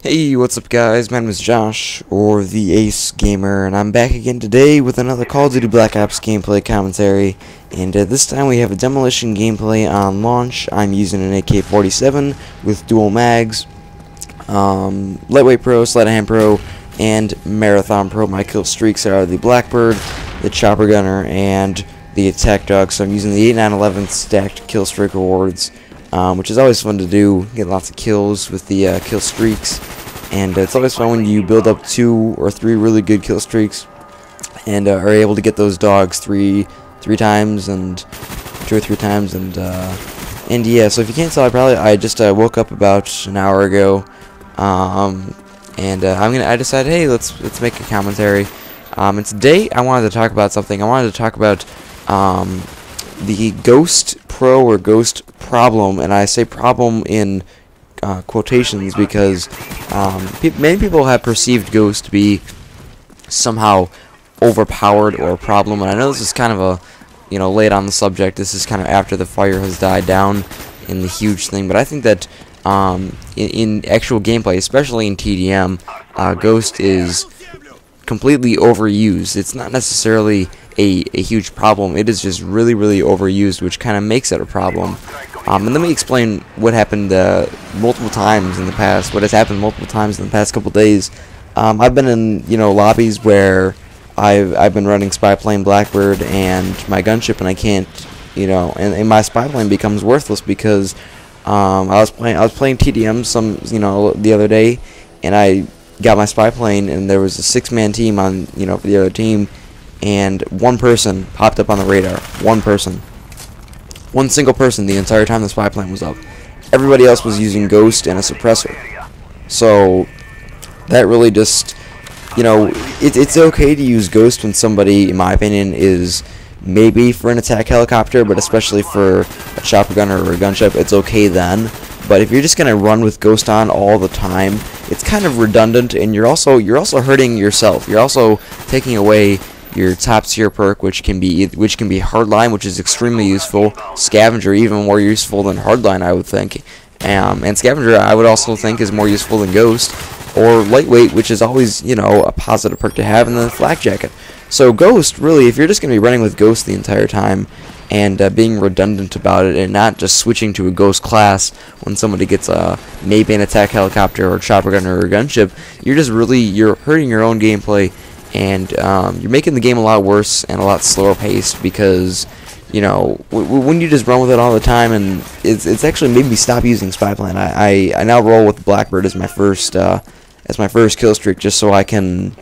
Hey, what's up guys? My name is Josh, or xTheAceGamer, and I'm back again today with another Call of Duty Black Ops gameplay commentary. And this time we have a Demolition gameplay on launch. I'm using an AK-47 with dual mags, Lightweight Pro, Sleight of Hand Pro, and Marathon Pro. My kill streaks are the Blackbird, the Chopper Gunner, and the Attack Dog. So I'm using the 8, 9, 11 stacked kill streak rewards. Which is always fun to do, get lots of kills with the kill streaks, and it's always fun when you build up 2 or 3 really good kill streaks, and are able to get those dogs three times, and 2 or 3 times, and yeah. So if you can't tell, I just woke up about an hour ago, and I decided, hey, let's make a commentary, and today I wanted to talk about something. I wanted to talk about the Ghost Pro or Ghost problem, and I say problem in quotations because many people have perceived Ghost to be somehow overpowered or a problem, and I know this is kind of a, late on the subject. This is kind of after the fire has died down in the huge thing, but I think that in actual gameplay, especially in TDM, Ghost is completely overused. It's not necessarily a huge problem. It is just really overused, which kind of makes it a problem. And let me explain what happened multiple times in the past. What has happened multiple times in the past couple days. I've been in lobbies where I've been running Spy Plane, Blackbird, and my gunship, and I can't and my Spy Plane becomes worthless because I was playing TDM the other day, and I got my Spy Plane, and there was a 6-man team on for the other team, and one person popped up on the radar. One single person the entire time the Spy Plane was up. Everybody else was using Ghost and a suppressor. So that really just, it's okay to use Ghost when somebody, in my opinion, is maybe for an attack helicopter, but especially for a chopper gunner or a gunship, it's okay then. But if you're just gonna run with Ghost on all the time, it's kind of redundant, and you're also hurting yourself. You're also taking away your top tier perk, which can be Hardline, which is extremely useful. Scavenger, even more useful than Hardline, I would think. And Scavenger, I would also think, is more useful than Ghost, or Lightweight, which is always a positive perk to have, and then Flak Jacket. So Ghost, really, if you're just going to be running with Ghost the entire time and being redundant about it, and not just switching to a Ghost class when somebody gets maybe an attack helicopter or a chopper gunner or a gunship, you're hurting your own gameplay, and you're making the game a lot worse and a lot slower paced because when you just run with it all the time, and it's actually made me stop using Spy Plane. I now roll with Blackbird as my first kill streak, just so I can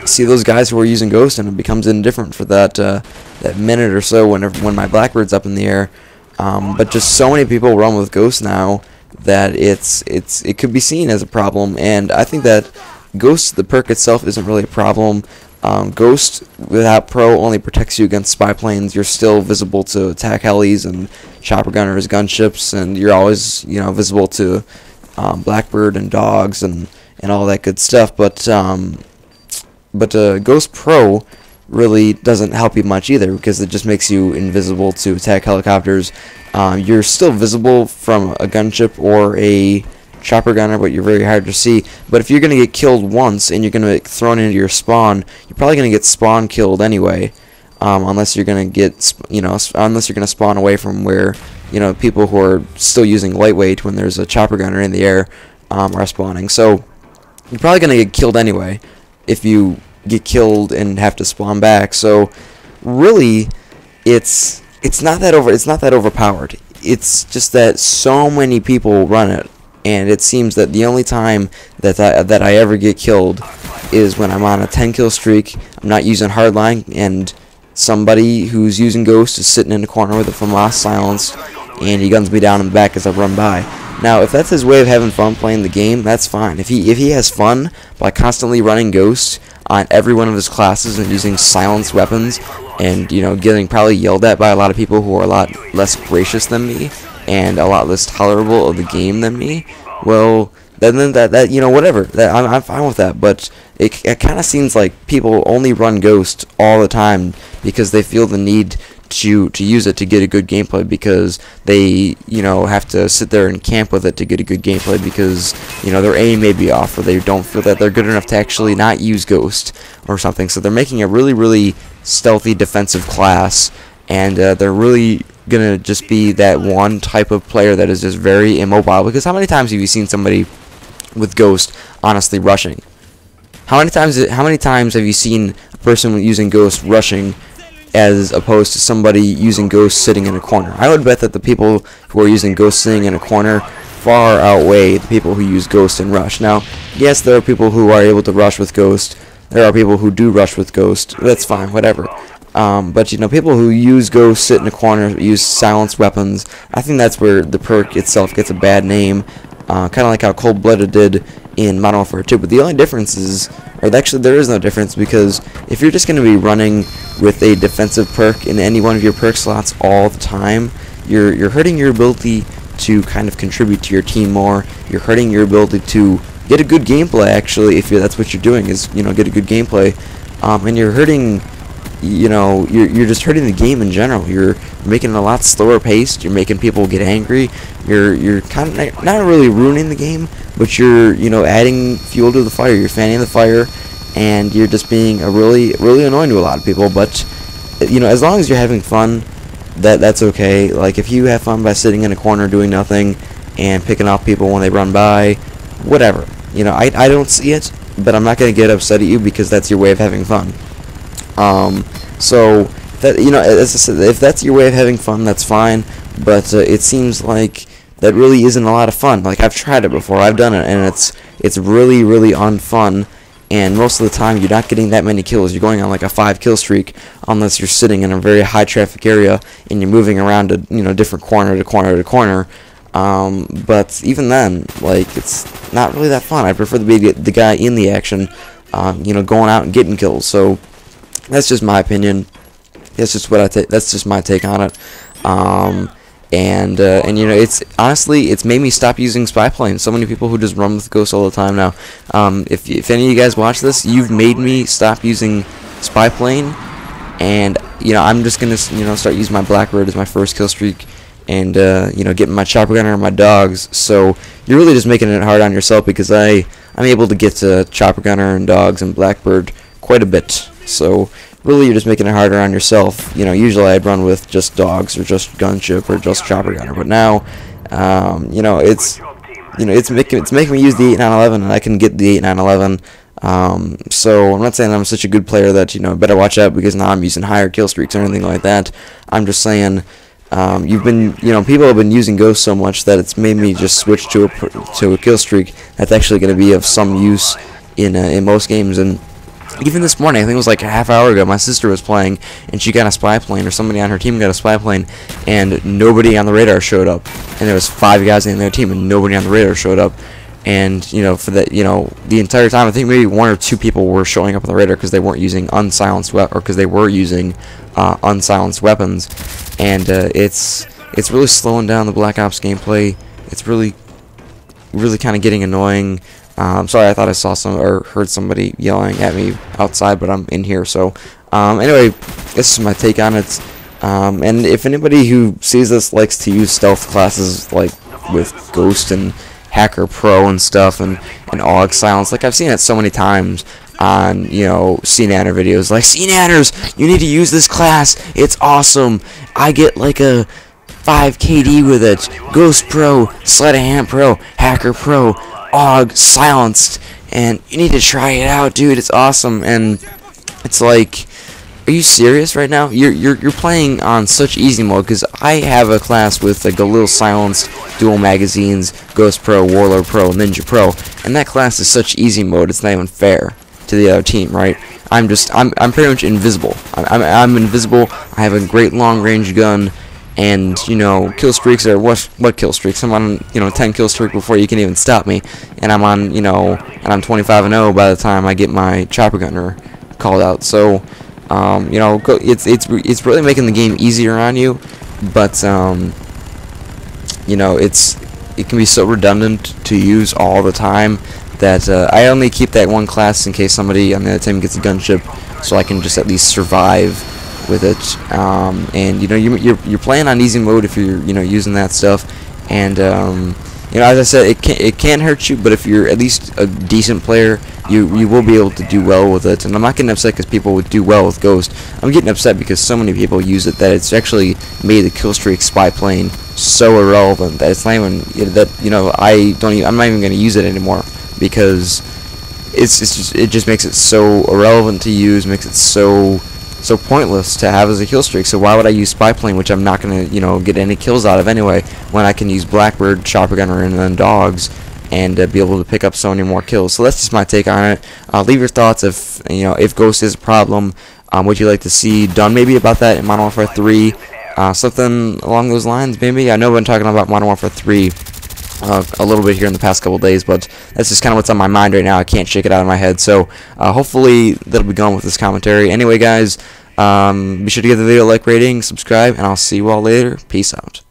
see those guys who are using Ghost, and it becomes indifferent for that minute or so when my Blackbird's up in the air. But just so many people run with Ghost now that it could be seen as a problem, and I think that Ghost, the perk itself, isn't really a problem. Ghost without Pro only protects you against Spy Planes. You're still visible to attack helis and chopper gunners, gunships, and you're always visible to Blackbird and dogs and all that good stuff. But Ghost Pro really doesn't help you much either, because it just makes you invisible to attack helicopters. You're still visible from a gunship or a chopper gunner, but you're very hard to see. But if you're going to get killed once and you're going to get thrown into your spawn, you're probably going to get spawn killed anyway, unless you're going to get unless you're going to spawn away from where people who are still using Lightweight when there's a chopper gunner in the air are spawning. So you're probably going to get killed anyway if you get killed and have to spawn back. So really, it's not that overpowered. It's just that so many people run it, and it seems that the only time that I ever get killed is when I'm on a 10 kill streak, I'm not using Hardline, and somebody who's using Ghost is sitting in the corner with a FAMAS silence, and he guns me down in the back as I run by. Now, if that's his way of having fun playing the game, that's fine. If he has fun by constantly running Ghost on every one of his classes and using silenced weapons, and getting probably yelled at by a lot of people who are a lot less gracious than me and a lot less tolerable of the game than me, well, then whatever. I'm fine with that. But it kind of seems like people only run Ghost all the time because they feel the need to use it to get a good gameplay, because they, you know, have to sit there and camp with it to get a good gameplay, because, you know, their aim may be off, or they don't feel that they're good enough to actually not use Ghost or something. So they're making a really stealthy defensive class, and they're really gonna just be that one type of player that is just very immobile. Because how many times have you seen somebody with Ghost honestly rushing? How many times have you seen a person using Ghost rushing as opposed to somebody using Ghost sitting in a corner? I would bet that the people who are using Ghost sitting in a corner far outweigh the people who use Ghost and rush. Now, yes, there are people who are able to rush with Ghost. There are people who do rush with Ghost. That's fine, whatever. But, you know, people who use Ghost, sit in a corner, use silenced weapons, I think that's where the perk itself gets a bad name. Kind of like how Cold-Blooded did in Modern Warfare 2. But the only difference is, or actually there is no difference, because if you're just going to be running with a defensive perk in any one of your perk slots all the time, you're hurting your ability to kind of contribute to your team more. You're hurting your ability to get a good gameplay, actually, if that's what you're doing, is, you know, get a good gameplay. And you're hurting, you know, you're just hurting the game in general. You're making it a lot slower paced. You're making people get angry. You're kind of not really ruining the game, but you're, you know, adding fuel to the fire. You're fanning the fire, and you're just being a really annoying to a lot of people. But, you know, as long as you're having fun, that's okay. Like, if you have fun by sitting in a corner doing nothing and picking off people when they run by, whatever. You know, I don't see it, but I'm not gonna get upset at you, because that's your way of having fun. So that, you know, as I said, if that's your way of having fun, that's fine. But it seems like that really isn't a lot of fun. Like, I've tried it before, I've done it, and it's really unfun. And most of the time, you're not getting that many kills. You're going on like a 5-kill streak, unless you're sitting in a very high traffic area and you're moving around to, you know, different corner to corner to corner. But even then, like, it's not really that fun. I prefer to be the guy in the action, you know, going out and getting kills. So that's just my opinion. That's just what that's just my take on it. And you know, it's honestly, it's made me stop using spy planes. So many people who just run with Ghost all the time now. If any of you guys watch this, you've made me stop using spy plane, and, you know, I'm just gonna, you know, start using my Blackbird as my first kill streak, and you know, getting my chopper gunner and my dogs. So you're really just making it hard on yourself, because I'm able to get to chopper gunner and dogs and Blackbird quite a bit. So really, you're just making it harder on yourself. You know, usually I'd run with just dogs or just gunship or just chopper gunner, but now, you know, it's making me use the 8.911, and I can get the 8.911. So I'm not saying I'm such a good player that, you know, better watch out because now I'm using higher kill streaks or anything like that. I'm just saying, people have been using Ghost so much that it's made me just switch to a kill streak that's actually going to be of some use in most games. And even this morning, I think it was like a half hour ago, my sister was playing, and she got a spy plane, or somebody on her team got a spy plane, and nobody on the radar showed up. And there was 5 guys in their team, and nobody on the radar showed up. And, you know, for that, you know, the entire time, I think maybe 1 or 2 people were showing up on the radar because they weren't using unsilenced or because they were using unsilenced weapons. And it's really slowing down the Black Ops gameplay. It's really kind of getting annoying. I'm sorry, I thought I saw or heard somebody yelling at me outside, but I'm in here. So anyway, this is my take on it. And if anybody who sees this likes to use stealth classes like with Ghost and Hacker Pro and stuff, and AUG silence, like I've seen it so many times on, you know, CNANer videos, like, CNANers, you need to use this class, it's awesome, I get like a 5 KD with it, Ghost Pro, Sleight of Hand Pro, Hacker Pro, AUG silenced, and you need to try it out, dude, it's awesome. And it's like, are you serious right now? You're playing on such easy mode, because I have a class with like a little silenced, dual magazines, Ghost Pro, Warlord Pro, Ninja Pro, and that class is such easy mode, it's not even fair to the other team, right? I'm pretty much invisible. I'm invisible. I have a great long range gun, and, you know, kill streaks are what kill streaks? I'm on, you know, 10 kill streak before you can even stop me, and I'm on, you know, and I'm 25-0 by the time I get my chopper gunner called out. So, you know, it's really making the game easier on you, but you know, it can be so redundant to use all the time that I only keep that one class in case somebody on the other team gets a gunship, so I can just at least survive with it, and you're playing on easy mode if you're using that stuff, and as I said, it can hurt you, but if you're at least a decent player, you will be able to do well with it. And I'm not getting upset because people would do well with Ghost. I'm getting upset because so many people use it that it's actually made the kill streak spy plane so irrelevant that it's not even I'm not even going to use it anymore, because it just makes it so irrelevant to use, makes it so pointless to have as a kill streak. So why would I use spy plane, which I'm not gonna get any kills out of anyway, when I can use Blackbird, Chopper Gunner, and then Dogs, and be able to pick up so many more kills. So that's just my take on it. Leave your thoughts if Ghost is a problem. Would you like to see done maybe about that in Modern Warfare 3? Something along those lines maybe. I know I've been talking about Modern Warfare 3 a little bit here in the past couple days, but that's just kind of what's on my mind right now. I can't shake it out of my head. So hopefully that'll be going with this commentary. Anyway, guys, be sure to give the video a like, rating, subscribe, and I'll see you all later. Peace out.